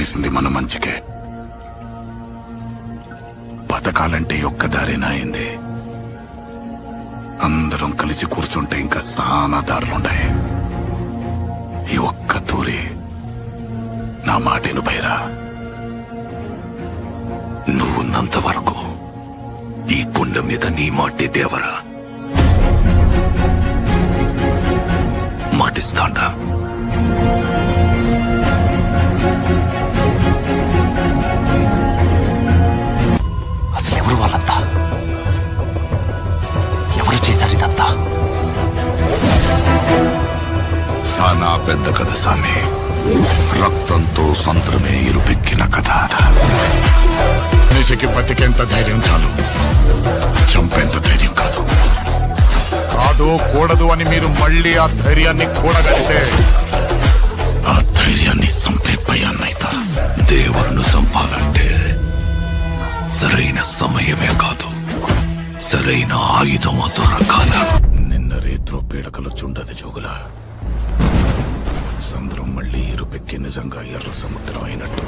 చేసింది మన మంచికే. బతకాలంటే ఒక్క దారినా అయింది. అందరం కలిసి కూర్చుంటే ఇంకా చాలా దారులుండాయి. ఈ ఒక్క తూరి నా మాటను భైరా. నువ్వున్నంత వరకు ఈ పుండ మీద నీ మాటే దేవరా. మాటిస్తాండా? అసలు ఎవరు వాళ్ళంతా? ఎవరు చేశారు ఇదంతా? సానా పెద్ద కథ సామి. రక్తంతో సంద్రమే ఇరుపెక్కిన కథ. మనిషికి బతికేంత ధైర్యం చాలు, చంపేంత ధైర్యం కాదు. కాదు కూడదు అని మీరు మళ్ళీ ఆ ధైర్యాన్ని కూడగలితే ఆ ధైర్యాన్ని చంపే భయాన్నైతా. దేవులను చంపాలంటే సరైన సమయమే కాదు, సరైన ఆయుధము దొరకాల. నిన్న రేత్రో పీడకలు చుండది జోగుల. సంద్రం మళ్ళీ ఇరుపెక్కి నిజంగా ఎర్ర సముద్రం అయినట్టు.